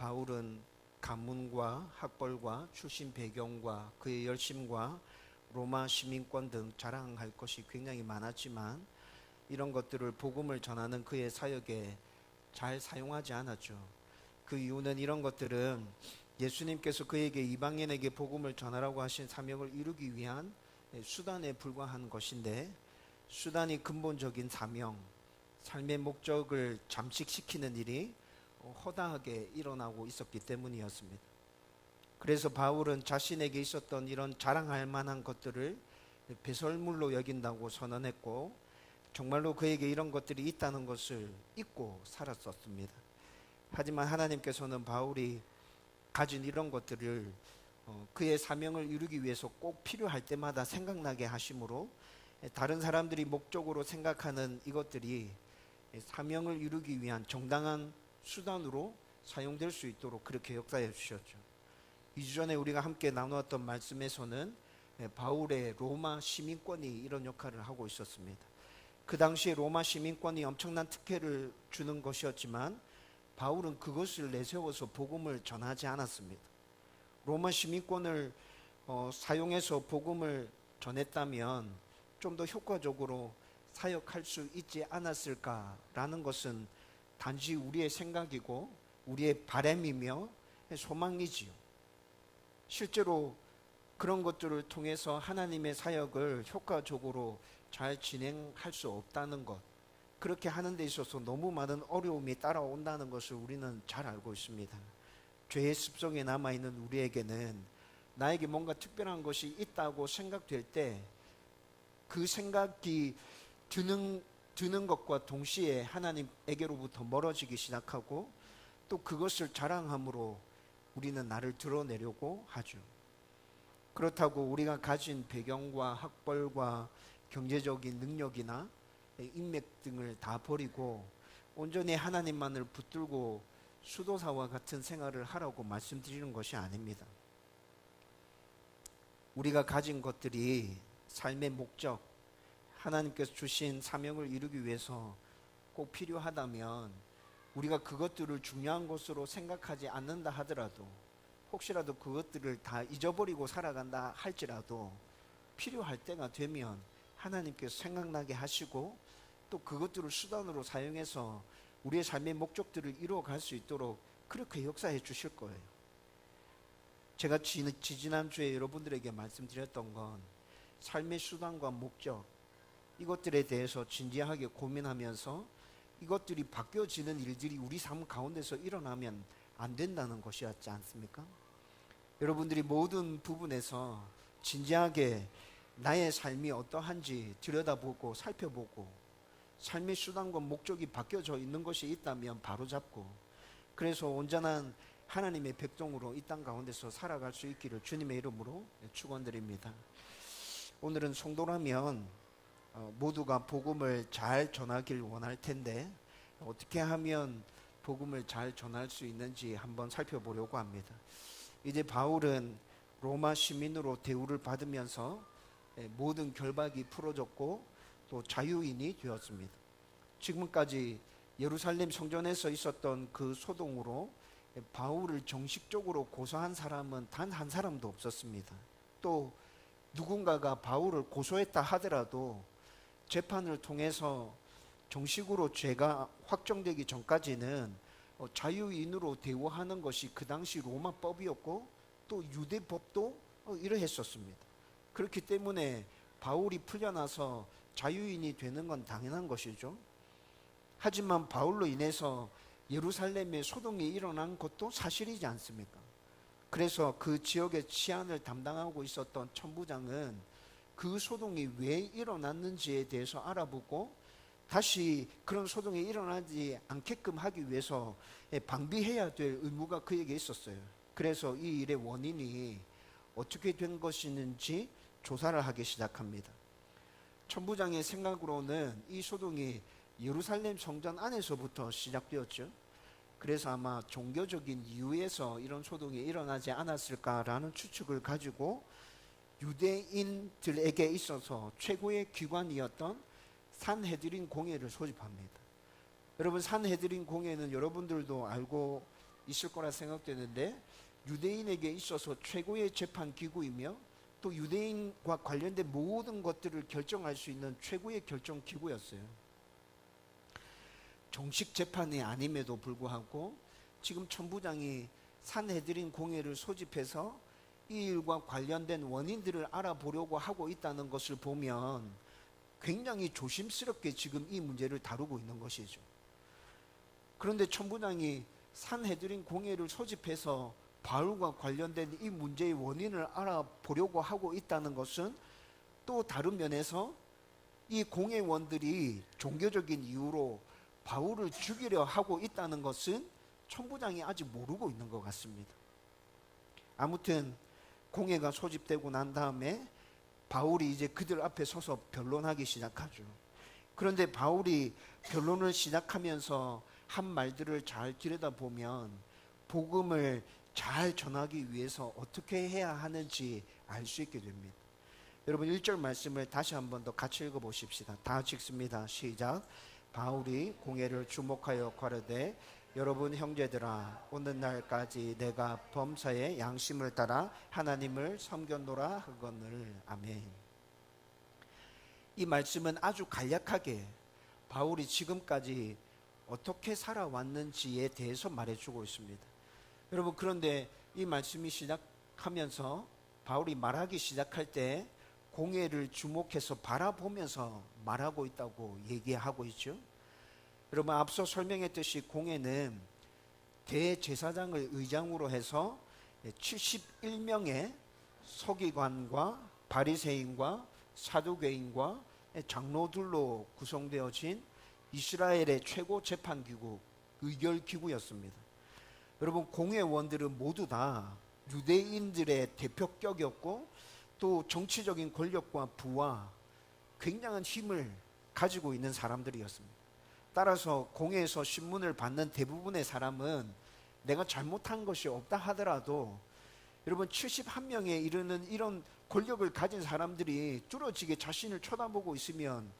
바울은 가문과 학벌과 출신 배경과 그의 열심과 로마 시민권 등 자랑할 것이 굉장히 많았지만 이런 것들을 복음을 전하는 그의 사역에 잘 사용하지 않았죠. 그 이유는 이런 것들은 예수님께서 그에게 이방인에게 복음을 전하라고 하신 사명을 이루기 위한 수단에 불과한 것인데, 수단이 근본적인 사명, 삶의 목적을 잠식시키는 일이 허다하게 일어나고 있었기 때문이었습니다. 그래서 바울은 자신에게 있었던 이런 자랑할 만한 것들을 배설물로 여긴다고 선언했고, 정말로 그에게 이런 것들이 있다는 것을 잊고 살았었습니다. 하지만 하나님께서는 바울이 가진 이런 것들을 그의 사명을 이루기 위해서 꼭 필요할 때마다 생각나게 하심으로 다른 사람들이 목적으로 생각하는 이것들이 사명을 이루기 위한 정당한 수단으로 사용될 수 있도록 그렇게 역사해 주셨죠. 2주 전에 우리가 함께 나누었던 말씀에서는 바울의 로마 시민권이 이런 역할을 하고 있었습니다. 그 당시에 로마 시민권이 엄청난 특혜를 주는 것이었지만 바울은 그것을 내세워서 복음을 전하지 않았습니다. 로마 시민권을 사용해서 복음을 전했다면 좀 더 효과적으로 사역할 수 있지 않았을까라는 것은 단지 우리의 생각이고 우리의 바람이며 소망이지요. 실제로 그런 것들을 통해서 하나님의 사역을 효과적으로 잘 진행할 수 없다는 것, 그렇게 하는 데 있어서 너무 많은 어려움이 따라온다는 것을 우리는 잘 알고 있습니다. 죄의 습성에 남아있는 우리에게는 나에게 뭔가 특별한 것이 있다고 생각될 때 그 생각이 드는 것과 동시에 하나님에게로부터 멀어지기 시작하고 또 그것을 자랑함으로 우리는 나를 드러내려고 하죠. 그렇다고 우리가 가진 배경과 학벌과 경제적인 능력이나 인맥 등을 다 버리고 온전히 하나님만을 붙들고 수도사와 같은 생활을 하라고 말씀드리는 것이 아닙니다. 우리가 가진 것들이 삶의 목적, 하나님께서 주신 사명을 이루기 위해서 꼭 필요하다면 우리가 그것들을 중요한 것으로 생각하지 않는다 하더라도, 혹시라도 그것들을 다 잊어버리고 살아간다 할지라도 필요할 때가 되면 하나님께서 생각나게 하시고 또 그것들을 수단으로 사용해서 우리의 삶의 목적들을 이루어갈 수 있도록 그렇게 역사해 주실 거예요. 제가 지지난주에 여러분들에게 말씀드렸던 건 삶의 수단과 목적, 이것들에 대해서 진지하게 고민하면서 이것들이 바뀌어지는 일들이 우리 삶 가운데서 일어나면 안 된다는 것이었지 않습니까? 여러분들이 모든 부분에서 진지하게 나의 삶이 어떠한지 들여다보고 살펴보고 삶의 수단과 목적이 바뀌어져 있는 것이 있다면 바로잡고, 그래서 온전한 하나님의 백성으로 이 땅 가운데서 살아갈 수 있기를 주님의 이름으로 축원드립니다. 오늘은 성도라면 모두가 복음을 잘 전하길 원할 텐데 어떻게 하면 복음을 잘 전할 수 있는지 한번 살펴보려고 합니다. 이제 바울은 로마 시민으로 대우를 받으면서 모든 결박이 풀어졌고 또 자유인이 되었습니다. 지금까지 예루살렘 성전에서 있었던 그 소동으로 바울을 정식적으로 고소한 사람은 단 한 사람도 없었습니다. 또 누군가가 바울을 고소했다 하더라도 재판을 통해서 정식으로 죄가 확정되기 전까지는 자유인으로 대우하는 것이 그 당시 로마법이었고 또 유대법도 이러했었습니다. 그렇기 때문에 바울이 풀려나서 자유인이 되는 건 당연한 것이죠. 하지만 바울로 인해서 예루살렘에 소동이 일어난 것도 사실이지 않습니까? 그래서 그 지역의 치안을 담당하고 있었던 천부장은 그 소동이 왜 일어났는지에 대해서 알아보고 다시 그런 소동이 일어나지 않게끔 하기 위해서 방비해야 될 의무가 그에게 있었어요. 그래서 이 일의 원인이 어떻게 된 것인지 조사를 하기 시작합니다. 천부장의 생각으로는 이 소동이 예루살렘 성전 안에서부터 시작되었죠. 그래서 아마 종교적인 이유에서 이런 소동이 일어나지 않았을까라는 추측을 가지고 유대인들에게 있어서 최고의 기관이었던 산헤드린 공회를 소집합니다. 여러분, 산헤드린 공회는 여러분들도 알고 있을 거라 생각되는데, 유대인에게 있어서 최고의 재판 기구이며 또 유대인과 관련된 모든 것들을 결정할 수 있는 최고의 결정 기구였어요. 정식 재판이 아님에도 불구하고 지금 천부장이 산헤드린 공회를 소집해서 이 일과 관련된 원인들을 알아보려고 하고 있다는 것을 보면 굉장히 조심스럽게 지금 이 문제를 다루고 있는 것이죠. 그런데 천부장이 산헤드린 공회를 소집해서 바울과 관련된 이 문제의 원인을 알아보려고 하고 있다는 것은 또 다른 면에서 이 공회원들이 종교적인 이유로 바울을 죽이려 하고 있다는 것은 천부장이 아직 모르고 있는 것 같습니다. 아무튼 공회가 소집되고 난 다음에 바울이 이제 그들 앞에 서서 변론하기 시작하죠. 그런데 바울이 변론을 시작하면서 한 말들을 잘 들여다보면 복음을 잘 전하기 위해서 어떻게 해야 하는지 알 수 있게 됩니다. 여러분 1절 말씀을 다시 한 번 더 같이 읽어보십시다. 다 같이 읽습니다. 시작. 바울이 공회를 주목하여 가로되 여러분 형제들아, 오늘날까지 내가 범사의 양심을 따라 하나님을 섬겼노라 하거늘. 아멘. 이 말씀은 아주 간략하게 바울이 지금까지 어떻게 살아왔는지에 대해서 말해주고 있습니다. 여러분, 그런데 이 말씀이 시작하면서 바울이 말하기 시작할 때 공회를 주목해서 바라보면서 말하고 있다고 얘기하고 있죠. 여러분, 앞서 설명했듯이 공회는 대제사장을 의장으로 해서 71명의 서기관과 바리새인과 사두개인과 장로들로 구성되어진 이스라엘의 최고 재판기구, 의결기구였습니다. 여러분, 공회원들은 모두 다 유대인들의 대표격이었고 또 정치적인 권력과 부와 굉장한 힘을 가지고 있는 사람들이었습니다. 따라서 공회에서 신문을 받는 대부분의 사람은 내가 잘못한 것이 없다 하더라도 여러분 71명에 이르는 이런 권력을 가진 사람들이 뚫어지게 자신을 쳐다보고 있으면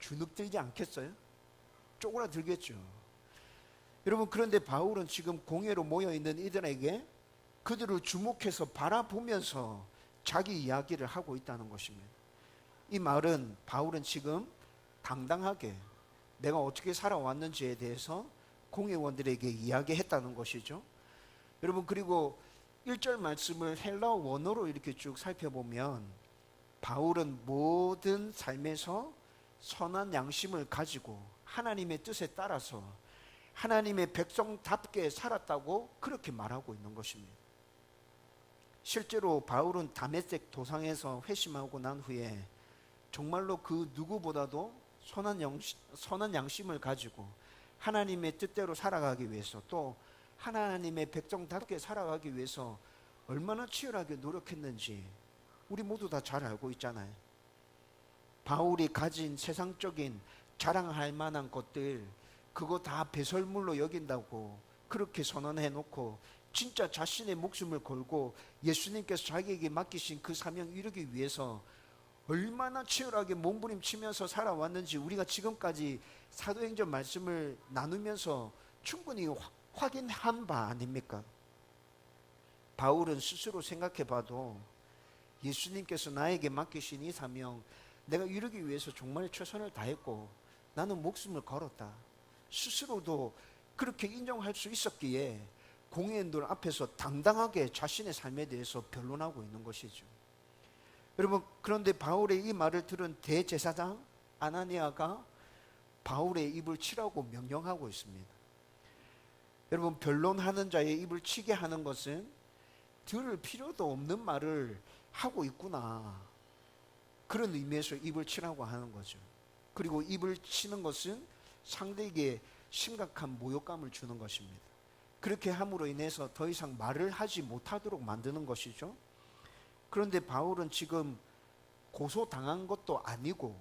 주눅들지 않겠어요? 쪼그라들겠죠. 여러분, 그런데 바울은 지금 공회로 모여있는 이들에게 그들을 주목해서 바라보면서 자기 이야기를 하고 있다는 것입니다. 이 말은 바울은 지금 당당하게 내가 어떻게 살아왔는지에 대해서 공회원들에게 이야기했다는 것이죠. 여러분, 그리고 1절 말씀을 헬라어 원어로 이렇게 쭉 살펴보면 바울은 모든 삶에서 선한 양심을 가지고 하나님의 뜻에 따라서 하나님의 백성답게 살았다고 그렇게 말하고 있는 것입니다. 실제로 바울은 다메섹 도상에서 회심하고 난 후에 정말로 그 누구보다도 선한 양심을 가지고 하나님의 뜻대로 살아가기 위해서 또 하나님의 백성답게 살아가기 위해서 얼마나 치열하게 노력했는지 우리 모두 다 잘 알고 있잖아요. 바울이 가진 세상적인 자랑할 만한 것들, 그거 다 배설물로 여긴다고 그렇게 선언해 놓고 진짜 자신의 목숨을 걸고 예수님께서 자기에게 맡기신 그 사명 이루기 위해서 얼마나 치열하게 몸부림치면서 살아왔는지 우리가 지금까지 사도행전 말씀을 나누면서 충분히 확인한 바 아닙니까? 바울은 스스로 생각해 봐도 예수님께서 나에게 맡기신 이 사명 내가 이루기 위해서 정말 최선을 다했고 나는 목숨을 걸었다, 스스로도 그렇게 인정할 수 있었기에 공회원들 앞에서 당당하게 자신의 삶에 대해서 변론하고 있는 것이죠. 여러분, 그런데 바울의 이 말을 들은 대제사장 아나니아가 바울의 입을 치라고 명령하고 있습니다. 여러분, 변론하는 자의 입을 치게 하는 것은 들을 필요도 없는 말을 하고 있구나, 그런 의미에서 입을 치라고 하는 거죠. 그리고 입을 치는 것은 상대에게 심각한 모욕감을 주는 것입니다. 그렇게 함으로 인해서 더 이상 말을 하지 못하도록 만드는 것이죠. 그런데 바울은 지금 고소당한 것도 아니고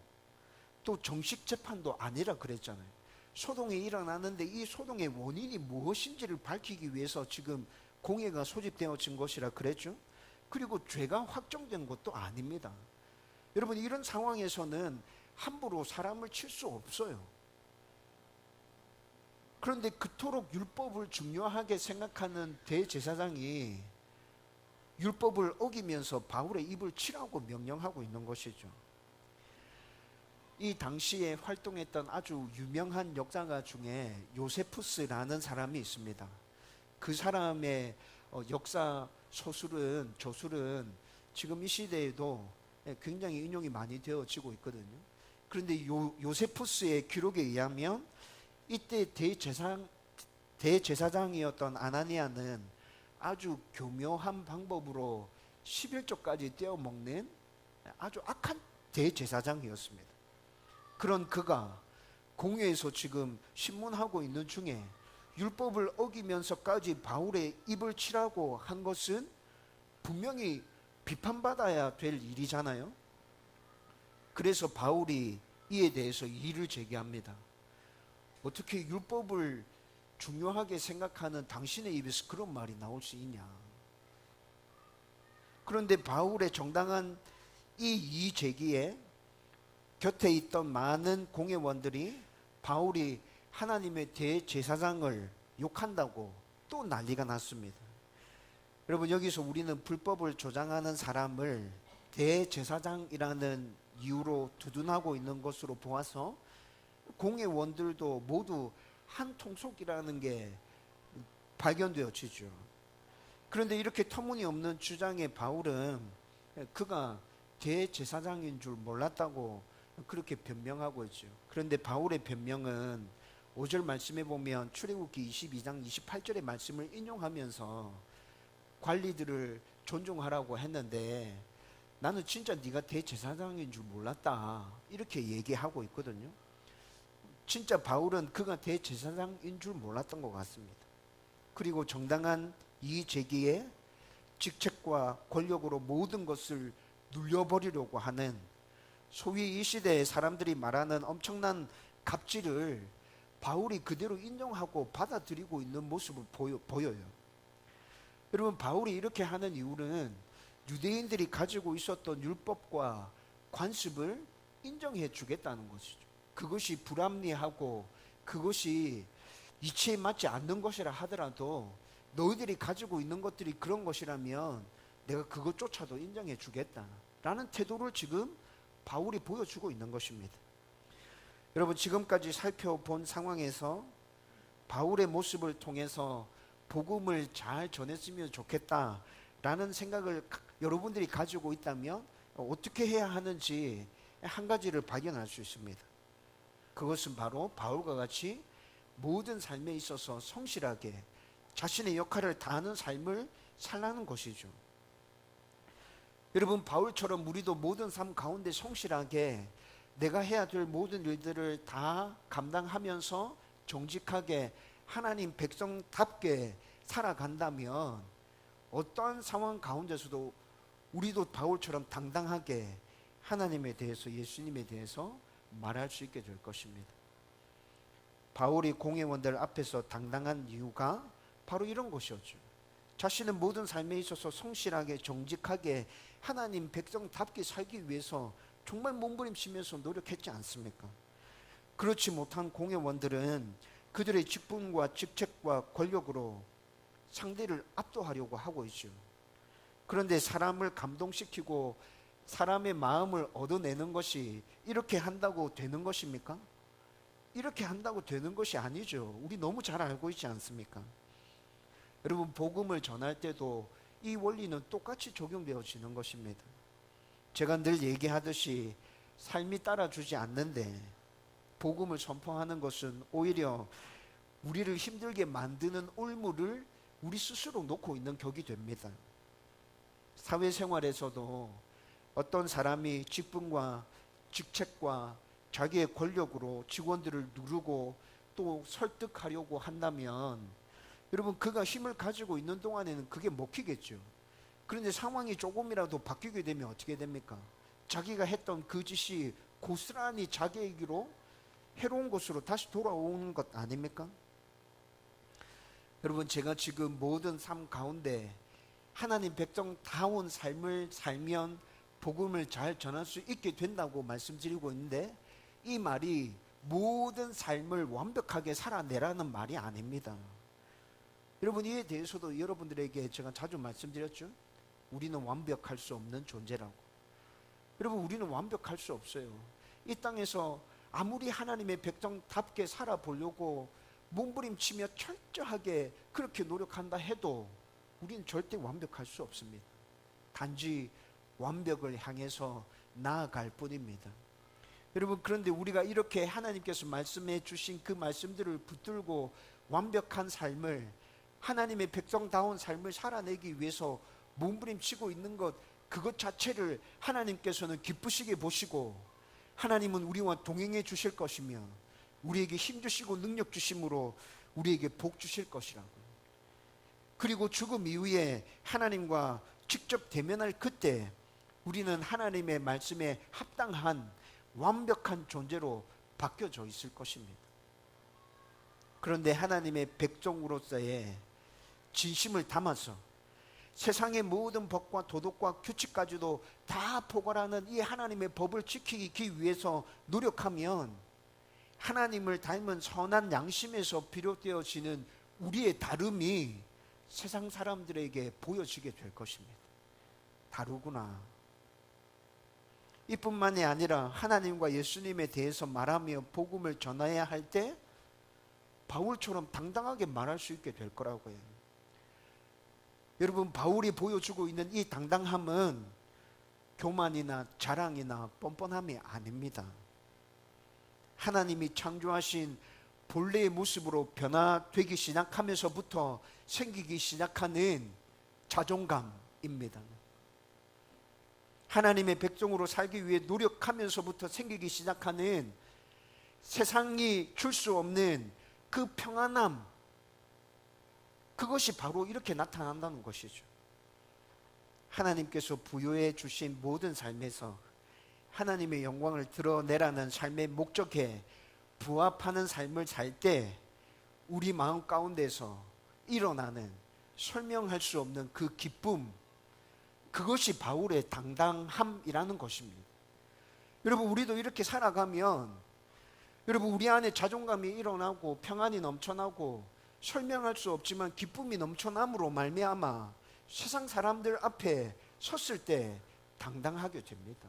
또 정식 재판도 아니라 그랬잖아요. 소동이 일어나는데 이 소동의 원인이 무엇인지를 밝히기 위해서 지금 공회가 소집되어진 것이라 그랬죠. 그리고 죄가 확정된 것도 아닙니다. 여러분, 이런 상황에서는 함부로 사람을 칠 수 없어요. 그런데 그토록 율법을 중요하게 생각하는 대제사장이 율법을 어기면서 바울의 입을 치라고 명령하고 있는 것이죠. 이 당시에 활동했던 아주 유명한 역사가 중에 요세푸스라는 사람이 있습니다. 그 사람의 역사 저술은 지금 이 시대에도 굉장히 인용이 많이 되어지고 있거든요. 그런데 요세푸스의 기록에 의하면 이때 대제사장이었던 아나니아는 아주 교묘한 방법으로 11조까지 떼어먹는 아주 악한 대제사장이었습니다. 그런 그가 공회에서 지금 신문하고 있는 중에 율법을 어기면서까지 바울의 입을 치라고 한 것은 분명히 비판받아야 될 일이잖아요. 그래서 바울이 이에 대해서 이의를 제기합니다. 어떻게 율법을 중요하게 생각하는 당신의 입에서 그런 말이 나올 수 있냐. 그런데 바울의 정당한 이 이의 제기에 곁에 있던 많은 공회원들이 바울이 하나님의 대제사장을 욕한다고 또 난리가 났습니다. 여러분, 여기서 우리는 불법을 조장하는 사람을 대제사장이라는 이유로 두둔하고 있는 것으로 보아서 공회원들도 모두 한 통속이라는 게 발견되어지죠. 그런데 이렇게 터무니없는 주장의 바울은 그가 대제사장인 줄 몰랐다고 그렇게 변명하고 있죠. 그런데 바울의 변명은 5절 말씀에 보면 출애굽기 22장 28절의 말씀을 인용하면서 관리들을 존중하라고 했는데 나는 진짜 네가 대제사장인 줄 몰랐다 이렇게 얘기하고 있거든요. 진짜 바울은 그가 대제사장인 줄 몰랐던 것 같습니다. 그리고 정당한 이의 제기에 직책과 권력으로 모든 것을 눌려버리려고 하는 소위 이 시대의 사람들이 말하는 엄청난 갑질을 바울이 그대로 인정하고 받아들이고 있는 모습을 보여요. 여러분, 바울이 이렇게 하는 이유는 유대인들이 가지고 있었던 율법과 관습을 인정해 주겠다는 것이죠. 그것이 불합리하고 그것이 이치에 맞지 않는 것이라 하더라도 너희들이 가지고 있는 것들이 그런 것이라면 내가 그것조차도 인정해 주겠다라는 태도를 지금 바울이 보여주고 있는 것입니다. 여러분, 지금까지 살펴본 상황에서 바울의 모습을 통해서 복음을 잘 전했으면 좋겠다라는 생각을 여러분들이 가지고 있다면 어떻게 해야 하는지 한 가지를 발견할 수 있습니다. 그것은 바로 바울과 같이 모든 삶에 있어서 성실하게 자신의 역할을 다하는 삶을 살라는 것이죠. 여러분, 바울처럼 우리도 모든 삶 가운데 성실하게 내가 해야 될 모든 일들을 다 감당하면서 정직하게 하나님 백성답게 살아간다면 어떠한 상황 가운데서도 우리도 바울처럼 당당하게 하나님에 대해서, 예수님에 대해서 말할 수 있게 될 것입니다. 바울이 공회원들 앞에서 당당한 이유가 바로 이런 것이었죠. 자신은 모든 삶에 있어서 성실하게 정직하게 하나님 백성답게 살기 위해서 정말 몸부림치면서 노력했지 않습니까? 그렇지 못한 공회원들은 그들의 직분과 직책과 권력으로 상대를 압도하려고 하고 있죠. 그런데 사람을 감동시키고 사람의 마음을 얻어내는 것이 이렇게 한다고 되는 것입니까? 이렇게 한다고 되는 것이 아니죠. 우리 너무 잘 알고 있지 않습니까? 여러분, 복음을 전할 때도 이 원리는 똑같이 적용되어지는 것입니다. 제가 늘 얘기하듯이 삶이 따라주지 않는데 복음을 선포하는 것은 오히려 우리를 힘들게 만드는 올무를 우리 스스로 놓고 있는 격이 됩니다. 사회생활에서도 어떤 사람이 직분과 직책과 자기의 권력으로 직원들을 누르고 또 설득하려고 한다면 여러분, 그가 힘을 가지고 있는 동안에는 그게 먹히겠죠. 그런데 상황이 조금이라도 바뀌게 되면 어떻게 됩니까? 자기가 했던 그 짓이 고스란히 자기에게로 해로운 것으로 다시 돌아오는 것 아닙니까? 여러분, 제가 지금 모든 삶 가운데 하나님 백성다운 삶을 살면 복음을 잘 전할 수 있게 된다고 말씀드리고 있는데 이 말이 모든 삶을 완벽하게 살아내라는 말이 아닙니다. 여러분, 이에 대해서도 여러분들에게 제가 자주 말씀드렸죠. 우리는 완벽할 수 없는 존재라고. 여러분, 우리는 완벽할 수 없어요. 이 땅에서 아무리 하나님의 백성답게 살아보려고 몸부림치며 철저하게 그렇게 노력한다 해도 우리는 절대 완벽할 수 없습니다. 단지 완벽을 향해서 나아갈 뿐입니다. 여러분, 그런데 우리가 이렇게 하나님께서 말씀해 주신 그 말씀들을 붙들고 완벽한 삶을, 하나님의 백성다운 삶을 살아내기 위해서 몸부림치고 있는 것, 그것 자체를 하나님께서는 기쁘시게 보시고 하나님은 우리와 동행해 주실 것이며 우리에게 힘 주시고 능력 주심으로 우리에게 복 주실 것이라고. 그리고 죽음 이후에 하나님과 직접 대면할 그때 우리는 하나님의 말씀에 합당한 완벽한 존재로 바뀌어져 있을 것입니다. 그런데 하나님의 백성으로서의 진심을 담아서 세상의 모든 법과 도덕과 규칙까지도 다 포괄하는 이 하나님의 법을 지키기 위해서 노력하면 하나님을 닮은 선한 양심에서 비롯되어지는 우리의 다름이 세상 사람들에게 보여지게 될 것입니다. 다르구나. 이뿐만이 아니라 하나님과 예수님에 대해서 말하며 복음을 전해야 할 때 바울처럼 당당하게 말할 수 있게 될 거라고요. 여러분, 바울이 보여주고 있는 이 당당함은 교만이나 자랑이나 뻔뻔함이 아닙니다. 하나님이 창조하신 본래의 모습으로 변화되기 시작하면서부터 생기기 시작하는 자존감입니다. 하나님의 백성으로 살기 위해 노력하면서부터 생기기 시작하는 세상이 줄 수 없는 그 평안함, 그것이 바로 이렇게 나타난다는 것이죠. 하나님께서 부여해 주신 모든 삶에서 하나님의 영광을 드러내라는 삶의 목적에 부합하는 삶을 살 때 우리 마음 가운데서 일어나는 설명할 수 없는 그 기쁨, 그것이 바울의 당당함이라는 것입니다. 여러분, 우리도 이렇게 살아가면 여러분, 우리 안에 자존감이 일어나고 평안이 넘쳐나고 설명할 수 없지만 기쁨이 넘쳐남으로 말미암아 세상 사람들 앞에 섰을 때 당당하게 됩니다.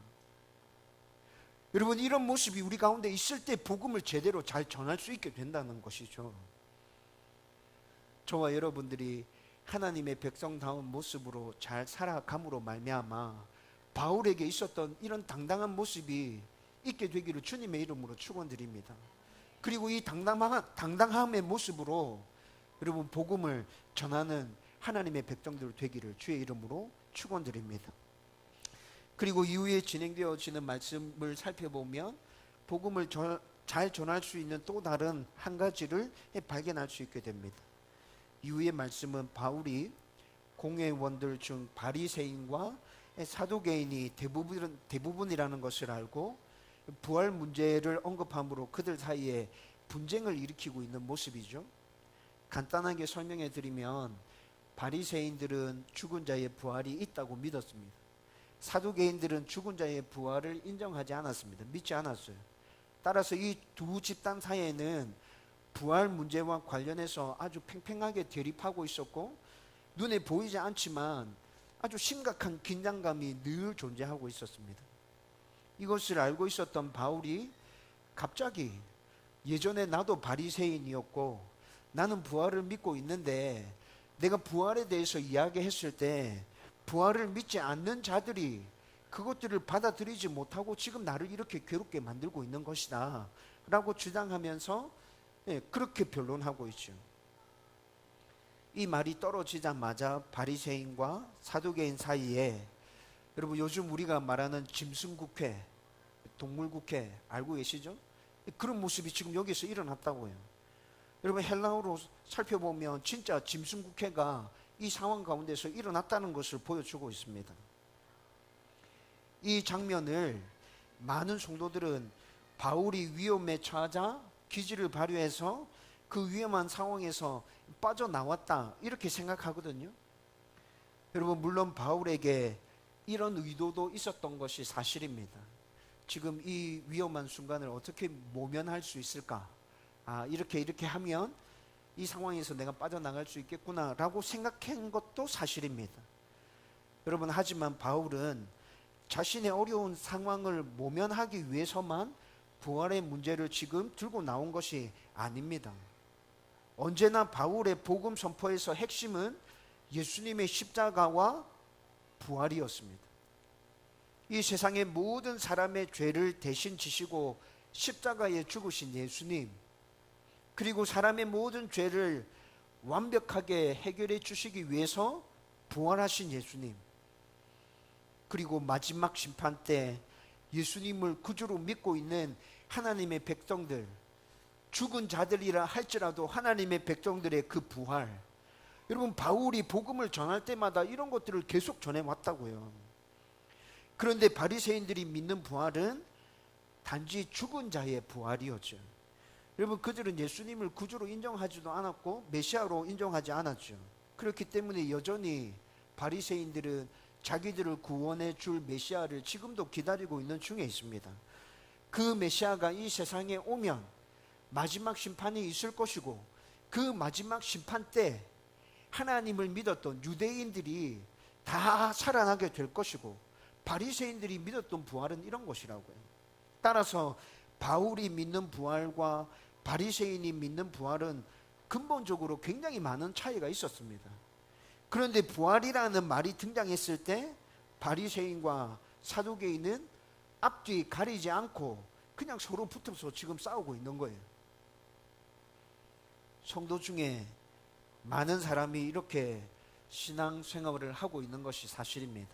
여러분, 이런 모습이 우리 가운데 있을 때 복음을 제대로 잘 전할 수 있게 된다는 것이죠. 저와 여러분들이 하나님의 백성다운 모습으로 잘 살아감으로 말미암아 바울에게 있었던 이런 당당한 모습이 있게 되기를 주님의 이름으로 축원드립니다. 그리고 이 당당함의 모습으로 여러분 복음을 전하는 하나님의 백성들 되기를 주의 이름으로 축원드립니다. 그리고 이후에 진행되어지는 말씀을 살펴보면 복음을 잘 전할 수 있는 또 다른 한 가지를 발견할 수 있게 됩니다. 이후의 말씀은 바울이 공회원들 중 바리새인과 사두개인이 대부분이라는 것을 알고 부활 문제를 언급함으로 그들 사이에 분쟁을 일으키고 있는 모습이죠. 간단하게 설명해 드리면 바리새인들은 죽은 자의 부활이 있다고 믿었습니다. 사두개인들은 죽은 자의 부활을 인정하지 않았습니다. 믿지 않았어요. 따라서 이 두 집단 사이에는 부활 문제와 관련해서 아주 팽팽하게 대립하고 있었고 눈에 보이지 않지만 아주 심각한 긴장감이 늘 존재하고 있었습니다. 이것을 알고 있었던 바울이 갑자기 예전에 나도 바리새인이었고 나는 부활을 믿고 있는데 내가 부활에 대해서 이야기했을 때 부활을 믿지 않는 자들이 그것들을 받아들이지 못하고 지금 나를 이렇게 괴롭게 만들고 있는 것이다 라고 주장하면서 그렇게 변론하고 있죠. 이 말이 떨어지자마자 바리새인과 사두개인 사이에 여러분 요즘 우리가 말하는 짐승국회, 동물국회 알고 계시죠? 그런 모습이 지금 여기서 일어났다고요. 여러분 헬라어로 살펴보면 진짜 짐승국회가 이 상황 가운데서 일어났다는 것을 보여주고 있습니다. 이 장면을 많은 성도들은 바울이 위험에 처하자 기지를 발휘해서 그 위험한 상황에서 빠져나왔다 이렇게 생각하거든요. 여러분 물론 바울에게 이런 의도도 있었던 것이 사실입니다. 지금 이 위험한 순간을 어떻게 모면할 수 있을까? 이렇게 하면 이 상황에서 내가 빠져나갈 수 있겠구나라고 생각한 것도 사실입니다. 여러분, 하지만 바울은 자신의 어려운 상황을 모면하기 위해서만 부활의 문제를 지금 들고 나온 것이 아닙니다. 언제나 바울의 복음 선포에서 핵심은 예수님의 십자가와 부활이었습니다. 이 세상의 모든 사람의 죄를 대신 지시고 십자가에 죽으신 예수님, 그리고 사람의 모든 죄를 완벽하게 해결해 주시기 위해서 부활하신 예수님, 그리고 마지막 심판 때 예수님을 구주로 믿고 있는 하나님의 백성들, 죽은 자들이라 할지라도 하나님의 백성들의 그 부활. 여러분, 바울이 복음을 전할 때마다 이런 것들을 계속 전해왔다고요. 그런데 바리새인들이 믿는 부활은 단지 죽은 자의 부활이었죠. 여러분, 그들은 예수님을 구주로 인정하지도 않았고 메시아로 인정하지 않았죠. 그렇기 때문에 여전히 바리새인들은 자기들을 구원해 줄 메시아를 지금도 기다리고 있는 중에 있습니다. 그 메시아가 이 세상에 오면 마지막 심판이 있을 것이고, 그 마지막 심판 때 하나님을 믿었던 유대인들이 다 살아나게 될 것이고, 바리새인들이 믿었던 부활은 이런 것이라고요. 따라서 바울이 믿는 부활과 바리새인이 믿는 부활은 근본적으로 굉장히 많은 차이가 있었습니다. 그런데 부활이라는 말이 등장했을 때 바리새인과 사두개인은 앞뒤 가리지 않고 그냥 서로 붙어서 지금 싸우고 있는 거예요. 성도 중에 많은 사람이 이렇게 신앙생활을 하고 있는 것이 사실입니다.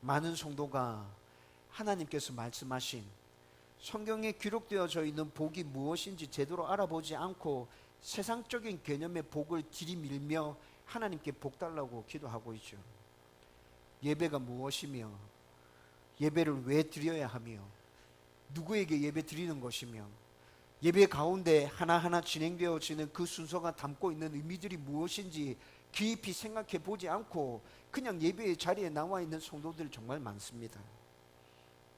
많은 성도가 하나님께서 말씀하신 성경에 기록되어져 있는 복이 무엇인지 제대로 알아보지 않고 세상적인 개념의 복을 들이밀며 하나님께 복 달라고 기도하고 있죠. 예배가 무엇이며, 예배를 왜 드려야 하며, 누구에게 예배 드리는 것이며, 예배 가운데 하나하나 진행되어지는 그 순서가 담고 있는 의미들이 무엇인지 깊이 생각해 보지 않고 그냥 예배의 자리에 나와 있는 성도들이 정말 많습니다.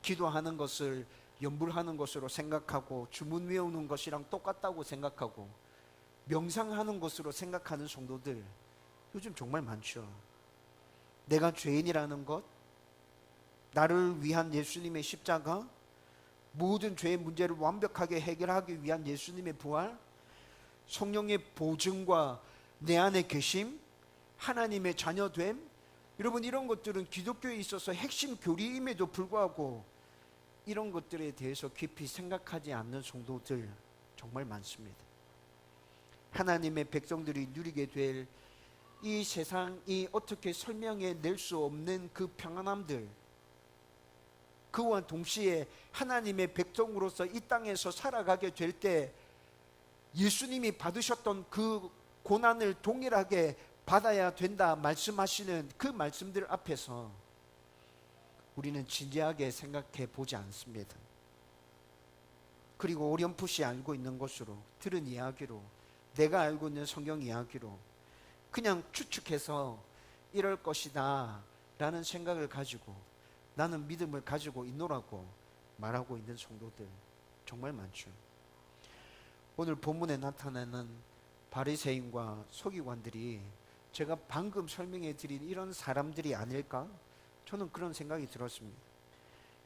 기도하는 것을 염불하는 것으로 생각하고 주문 외우는 것이랑 똑같다고 생각하고 명상하는 것으로 생각하는 성도들 요즘 정말 많죠. 내가 죄인이라는 것, 나를 위한 예수님의 십자가, 모든 죄의 문제를 완벽하게 해결하기 위한 예수님의 부활, 성령의 보증과 내 안에 계심, 하나님의 자녀됨, 여러분, 이런 것들은 기독교에 있어서 핵심 교리임에도 불구하고 이런 것들에 대해서 깊이 생각하지 않는 성도들 정말 많습니다. 하나님의 백성들이 누리게 될 이 세상이 어떻게 설명해 낼 수 없는 그 평안함들, 그와 동시에 하나님의 백성으로서 이 땅에서 살아가게 될 때 예수님이 받으셨던 그 고난을 동일하게 받아야 된다 말씀하시는 그 말씀들 앞에서 우리는 진지하게 생각해 보지 않습니다. 그리고 어렴풋이 알고 있는 것으로, 들은 이야기로, 내가 알고 있는 성경 이야기로 그냥 추측해서 이럴 것이다 라는 생각을 가지고 나는 믿음을 가지고 있노라고 말하고 있는 성도들 정말 많죠. 오늘 본문에 나타나는 바리새인과 서기관들이 제가 방금 설명해 드린 이런 사람들이 아닐까? 저는 그런 생각이 들었습니다.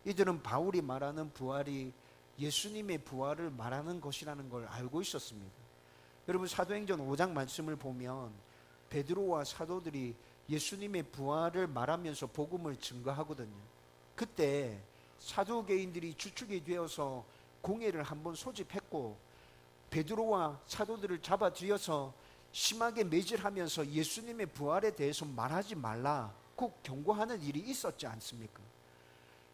이들은 바울이 말하는 부활이 예수님의 부활을 말하는 것이라는 걸 알고 있었습니다. 여러분, 사도행전 5장 말씀을 보면 베드로와 사도들이 예수님의 부활을 말하면서 복음을 증거하거든요. 그때 사두개인들이 주축이 되어서 공회를 한번 소집했고 베드로와 사도들을 잡아들여서 심하게 매질하면서 예수님의 부활에 대해서 말하지 말라 꼭 경고하는 일이 있었지 않습니까?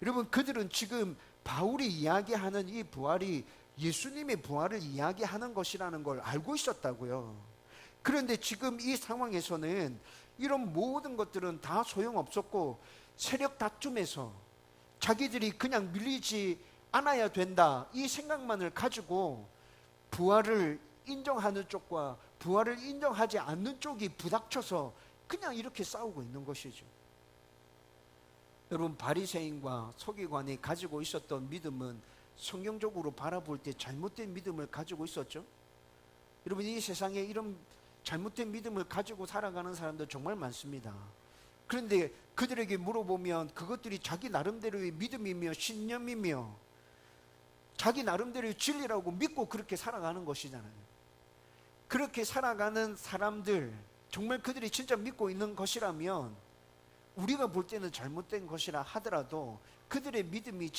여러분, 그들은 지금 바울이 이야기하는 이 부활이 예수님의 부활을 이야기하는 것이라는 걸 알고 있었다고요. 그런데 지금 이 상황에서는 이런 모든 것들은 다 소용없었고 세력 다툼에서 자기들이 그냥 밀리지 않아야 된다 이 생각만을 가지고 부활을 인정하는 쪽과 부활을 인정하지 않는 쪽이 부닥쳐서 그냥 이렇게 싸우고 있는 것이죠. 여러분, 바리새인과 서기관이 가지고 있었던 믿음은 성경적으로 바라볼 때 잘못된 믿음을 가지고 있었죠. 여러분, 이 세상에 이런 잘못된 믿음을 가지고 살아가는 사람들 정말 많습니다. 그런데 그들에게 물어보면 그것들이 자기 나름대로의 믿음이며 신념이며 자기 나름대로의 진리라고 믿고 그렇게 살아가는 것이잖아요. 그렇게 살아가는 사람들, 정말 그들이 진짜 믿고 있는 것이라면 우리가 볼 때는 잘못된 것이라 하더라도 그들의 믿음이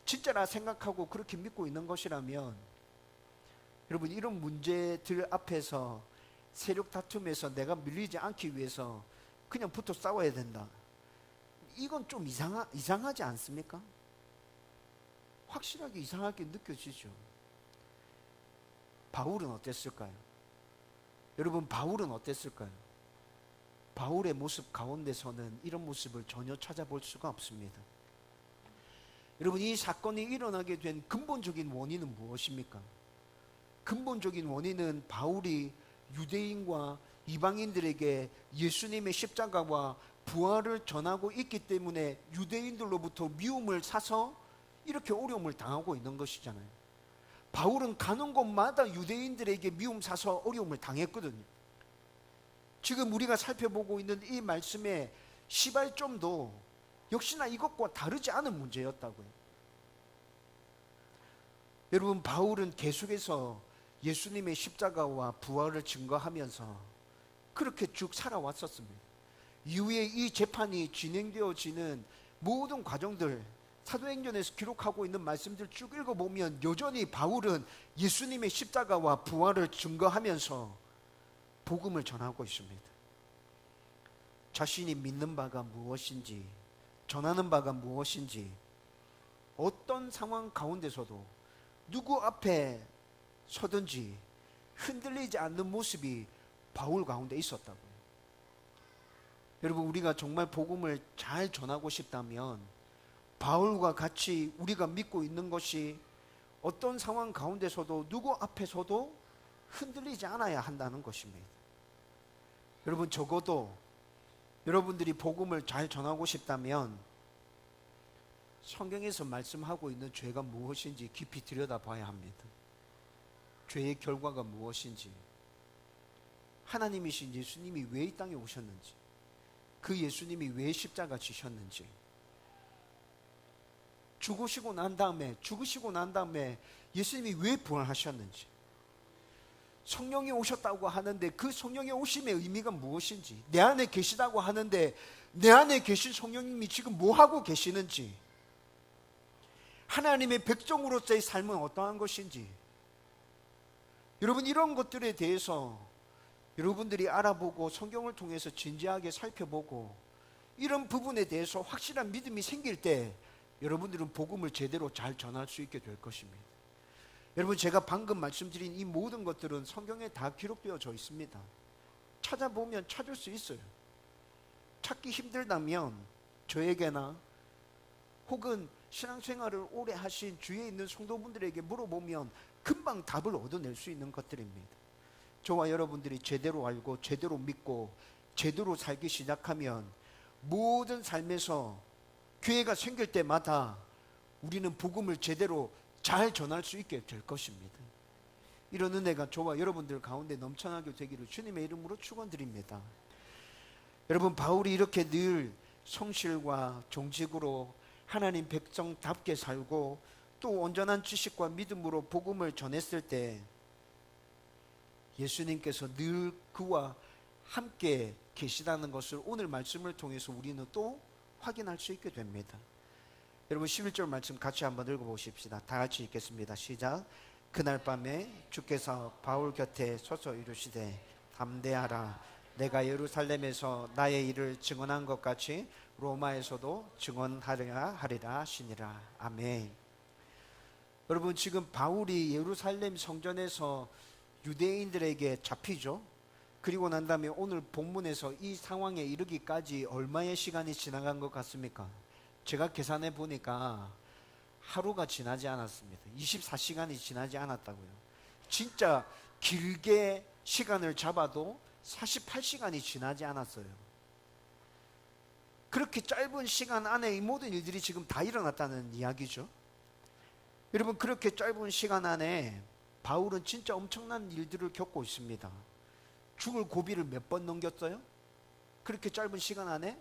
진짜라 생각하고 그렇게 믿고 있는 것이라면, 여러분, 이런 문제들 앞에서 세력 다툼에서 내가 밀리지 않기 위해서 그냥 붙어 싸워야 된다, 이건 좀 이상하지 않습니까? 확실하게 이상하게 느껴지죠. 바울은 어땠을까요? 여러분, 바울은 어땠을까요? 바울의 모습 가운데서는 이런 모습을 전혀 찾아볼 수가 없습니다. 여러분, 이 사건이 일어나게 된 근본적인 원인은 무엇입니까? 근본적인 원인은 바울이 유대인과 이방인들에게 예수님의 십자가와 부활을 전하고 있기 때문에 유대인들로부터 미움을 사서 이렇게 어려움을 당하고 있는 것이잖아요. 바울은 가는 곳마다 유대인들에게 미움 사서 어려움을 당했거든요. 지금 우리가 살펴보고 있는 이 말씀의 시발점도 역시나 이것과 다르지 않은 문제였다고요. 여러분, 바울은 계속해서 예수님의 십자가와 부활을 증거하면서 그렇게 쭉 살아왔었습니다. 이후에 이 재판이 진행되어지는 모든 과정들, 사도행전에서 기록하고 있는 말씀들 쭉 읽어보면 여전히 바울은 예수님의 십자가와 부활을 증거하면서 복음을 전하고 있습니다. 자신이 믿는 바가 무엇인지, 전하는 바가 무엇인지, 어떤 상황 가운데서도 누구 앞에 서든지 흔들리지 않는 모습이 바울 가운데 있었다고요. 여러분, 우리가 정말 복음을 잘 전하고 싶다면 바울과 같이 우리가 믿고 있는 것이 어떤 상황 가운데서도 누구 앞에서도 흔들리지 않아야 한다는 것입니다. 여러분, 적어도 여러분들이 복음을 잘 전하고 싶다면 성경에서 말씀하고 있는 죄가 무엇인지 깊이 들여다봐야 합니다. 죄의 결과가 무엇인지, 하나님이신 예수님이 왜 이 땅에 오셨는지, 그 예수님이 왜 십자가 지셨는지, 죽으시고 난 다음에 예수님이 왜 부활하셨는지, 성령이 오셨다고 하는데 그 성령의 오심의 의미가 무엇인지, 내 안에 계시다고 하는데 내 안에 계신 성령님이 지금 뭐 하고 계시는지, 하나님의 백성으로서의 삶은 어떠한 것인지, 여러분, 이런 것들에 대해서 여러분들이 알아보고 성경을 통해서 진지하게 살펴보고 이런 부분에 대해서 확실한 믿음이 생길 때 여러분들은 복음을 제대로 잘 전할 수 있게 될 것입니다. 여러분, 제가 방금 말씀드린 이 모든 것들은 성경에 다 기록되어져 있습니다. 찾아보면 찾을 수 있어요. 찾기 힘들다면 저에게나 혹은 신앙생활을 오래 하신 주위에 있는 성도분들에게 물어보면 금방 답을 얻어낼 수 있는 것들입니다. 저와 여러분들이 제대로 알고 제대로 믿고 제대로 살기 시작하면 모든 삶에서 기회가 생길 때마다 우리는 복음을 제대로 잘 전할 수 있게 될 것입니다. 이런 은혜가 저와 여러분들 가운데 넘쳐나게 되기를 주님의 이름으로 축원드립니다. 여러분, 바울이 이렇게 늘 성실과 정직으로 하나님 백성답게 살고 또 온전한 지식과 믿음으로 복음을 전했을 때 예수님께서 늘 그와 함께 계시다는 것을 오늘 말씀을 통해서 우리는 또 확인할 수 있게 됩니다. 여러분, 11절 말씀 같이 한번 읽어보십시다. 다 같이 읽겠습니다. 시작. 그날 밤에 주께서 바울 곁에 서서 이르시되 담대하라, 내가 예루살렘에서 나의 일을 증언한 것 같이 로마에서도 증언하리라 하시니라. 아멘. 여러분, 지금 바울이 예루살렘 성전에서 유대인들에게 잡히죠. 그리고 난 다음에 오늘 본문에서 이 상황에 이르기까지 얼마의 시간이 지나간 것 같습니까? 제가 계산해 보니까 하루가 지나지 않았습니다. 24시간이 지나지 않았다고요. 진짜 길게 시간을 잡아도 48시간이 지나지 않았어요. 그렇게 짧은 시간 안에 이 모든 일들이 지금 다 일어났다는 이야기죠. 여러분, 그렇게 짧은 시간 안에 바울은 진짜 엄청난 일들을 겪고 있습니다. 죽을 고비를 몇 번 넘겼어요? 그렇게 짧은 시간 안에?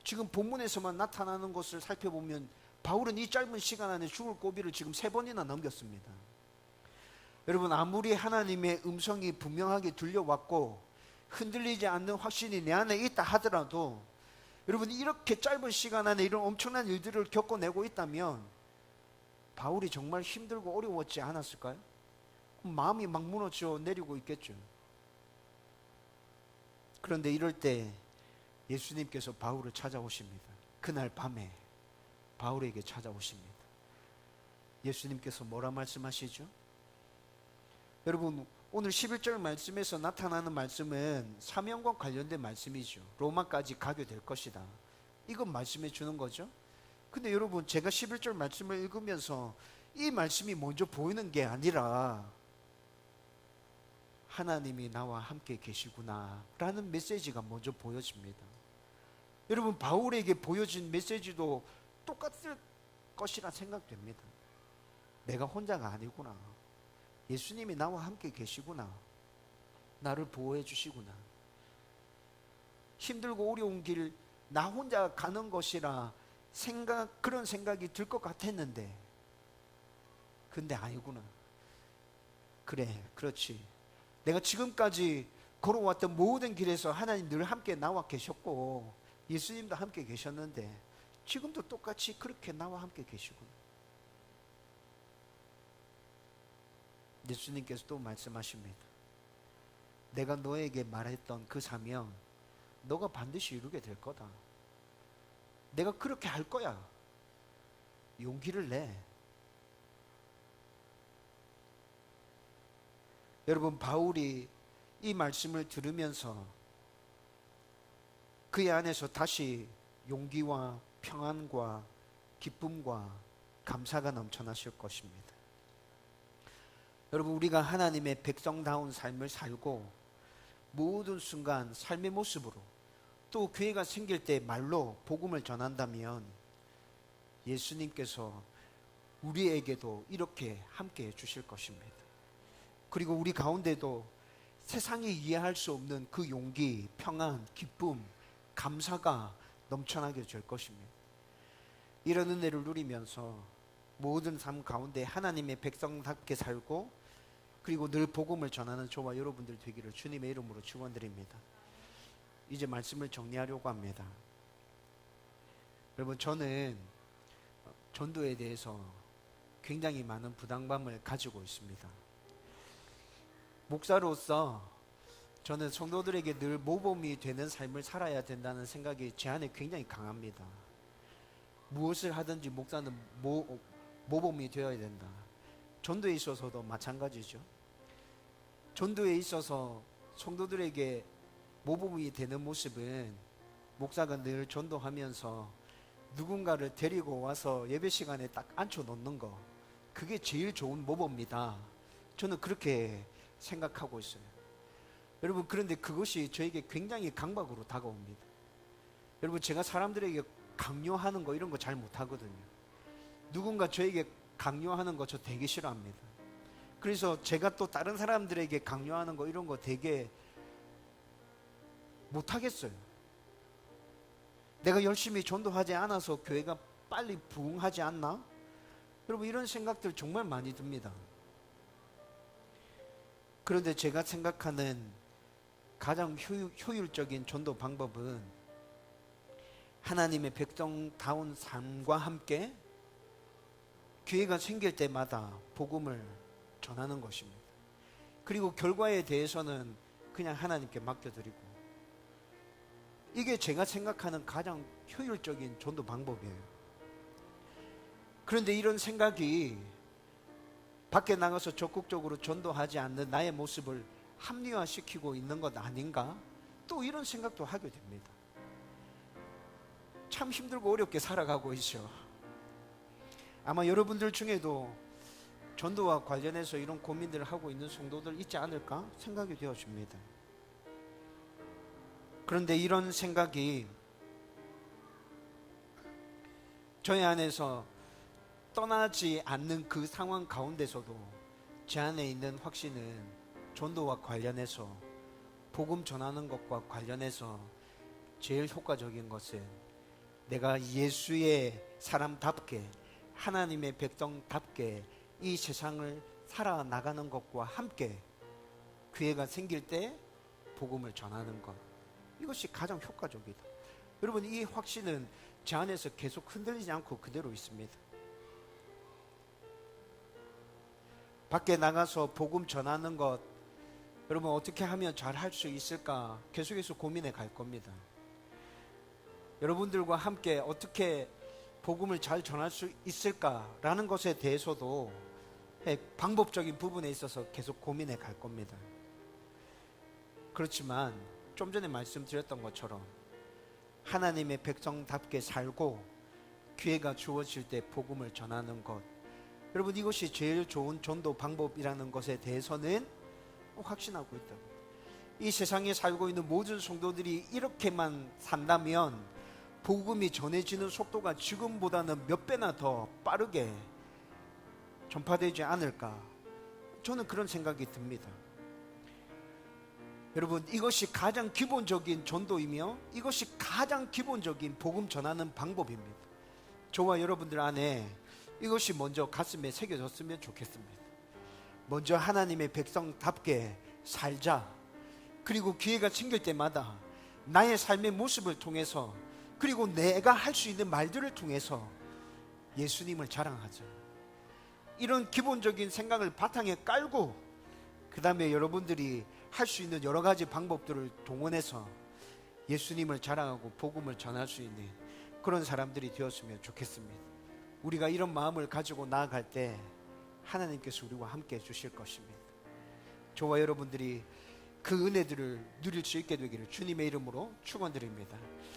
지금 본문에서만 나타나는 것을 살펴보면 바울은 이 짧은 시간 안에 죽을 고비를 지금 3번이나 넘겼습니다. 여러분, 아무리 하나님의 음성이 분명하게 들려왔고 흔들리지 않는 확신이 내 안에 있다 하더라도, 여러분, 이렇게 짧은 시간 안에 이런 엄청난 일들을 겪어내고 있다면 바울이 정말 힘들고 어려웠지 않았을까요? 마음이 막 무너져 내리고 있겠죠. 그런데 이럴 때 예수님께서 바울을 찾아오십니다. 그날 밤에 바울에게 찾아오십니다. 예수님께서 뭐라 말씀하시죠? 여러분, 오늘 11절 말씀에서 나타나는 말씀은 사명과 관련된 말씀이죠. 로마까지 가게 될 것이다, 이건 말씀해 주는 거죠. 근데 여러분, 제가 11절 말씀을 읽으면서 이 말씀이 먼저 보이는 게 아니라 하나님이 나와 함께 계시구나 라는 메시지가 먼저 보여집니다. 여러분, 바울에게 보여진 메시지도 똑같을 것이라 생각됩니다. 내가 혼자가 아니구나, 예수님이 나와 함께 계시구나, 나를 보호해 주시구나. 힘들고 어려운 길 나 혼자 가는 것이라 그런 생각이 들 것 같았는데, 근데 아니구나. 그래, 그렇지. 내가 지금까지 걸어왔던 모든 길에서 하나님 늘 함께 나와 계셨고 예수님도 함께 계셨는데 지금도 똑같이 그렇게 나와 함께 계시구나. 예수님께서 또 말씀하십니다. 내가 너에게 말했던 그 사명 너가 반드시 이루게 될 거다. 내가 그렇게 할 거야. 용기를 내. 여러분, 바울이 이 말씀을 들으면서 그의 안에서 다시 용기와 평안과 기쁨과 감사가 넘쳐나실 것입니다. 여러분, 우리가 하나님의 백성다운 삶을 살고 모든 순간 삶의 모습으로 또 교회가 생길 때 말로 복음을 전한다면 예수님께서 우리에게도 이렇게 함께 해 주실 것입니다. 그리고 우리 가운데도 세상이 이해할 수 없는 그 용기, 평안, 기쁨, 감사가 넘쳐나게 될 것입니다. 이런 은혜를 누리면서 모든 삶 가운데 하나님의 백성답게 살고 그리고 늘 복음을 전하는 저와 여러분들 되기를 주님의 이름으로 축원드립니다. 이제 말씀을 정리하려고 합니다. 여러분, 저는 전도에 대해서 굉장히 많은 부담감을 가지고 있습니다. 목사로서 저는 성도들에게 늘 모범이 되는 삶을 살아야 된다는 생각이 제 안에 굉장히 강합니다. 무엇을 하든지 목사는 모범이 되어야 된다. 전도에 있어서도 마찬가지죠. 전도에 있어서 성도들에게 모범이 되는 모습은 목사가 늘 전도하면서 누군가를 데리고 와서 예배 시간에 딱 앉혀놓는 거, 그게 제일 좋은 모범이다. 저는 그렇게 생각하고 있어요. 여러분, 그런데 그것이 저에게 굉장히 강박으로 다가옵니다. 여러분, 제가 사람들에게 강요하는 거 이런 거 잘 못하거든요. 누군가 저에게 강요하는 거 저 되게 싫어합니다. 그래서 제가 또 다른 사람들에게 강요하는 거 이런 거 되게 못하겠어요. 내가 열심히 전도하지 않아서 교회가 빨리 부흥하지 않나? 여러분, 이런 생각들 정말 많이 듭니다. 그런데 제가 생각하는 가장 효율적인 전도 방법은 하나님의 백성다운 삶과 함께 기회가 생길 때마다 복음을 전하는 것입니다. 그리고 결과에 대해서는 그냥 하나님께 맡겨드리고, 이게 제가 생각하는 가장 효율적인 전도 방법이에요. 그런데 이런 생각이 밖에 나가서 적극적으로 전도하지 않는 나의 모습을 합리화시키고 있는 것 아닌가? 또 이런 생각도 하게 됩니다. 참 힘들고 어렵게 살아가고 있죠. 아마 여러분들 중에도 전도와 관련해서 이런 고민들을 하고 있는 성도들 있지 않을까 생각이 되어집니다. 그런데 이런 생각이 저희 안에서 떠나지 않는 그 상황 가운데서도 제 안에 있는 확신은 전도와 관련해서, 복음 전하는 것과 관련해서 제일 효과적인 것은 내가 예수의 사람답게, 하나님의 백성답게 이 세상을 살아나가는 것과 함께 기회가 생길 때 복음을 전하는 것, 이것이 가장 효과적이다. 여러분, 이 확신은 제 안에서 계속 흔들리지 않고 그대로 있습니다. 밖에 나가서 복음 전하는 것, 여러분 어떻게 하면 잘 할 수 있을까 계속해서 고민해 갈 겁니다. 여러분들과 함께 어떻게 복음을 잘 전할 수 있을까라는 것에 대해서도 방법적인 부분에 있어서 계속 고민해 갈 겁니다. 그렇지만 좀 전에 말씀드렸던 것처럼 하나님의 백성답게 살고 기회가 주어질 때 복음을 전하는 것, 여러분 이것이 제일 좋은 전도 방법이라는 것에 대해서는 확신하고 있다고. 이 세상에 살고 있는 모든 성도들이 이렇게만 산다면 복음이 전해지는 속도가 지금보다는 몇 배나 더 빠르게 전파되지 않을까, 저는 그런 생각이 듭니다. 여러분, 이것이 가장 기본적인 전도이며 이것이 가장 기본적인 복음 전하는 방법입니다. 저와 여러분들 안에 이것이 먼저 가슴에 새겨졌으면 좋겠습니다. 먼저 하나님의 백성답게 살자. 그리고 기회가 생길 때마다 나의 삶의 모습을 통해서, 그리고 내가 할 수 있는 말들을 통해서 예수님을 자랑하자. 이런 기본적인 생각을 바탕에 깔고 그 다음에 여러분들이 할 수 있는 여러 가지 방법들을 동원해서 예수님을 자랑하고 복음을 전할 수 있는 그런 사람들이 되었으면 좋겠습니다. 우리가 이런 마음을 가지고 나아갈 때 하나님께서 우리와 함께 해주실 것입니다. 저와 여러분들이 그 은혜들을 누릴 수 있게 되기를 주님의 이름으로 축원드립니다.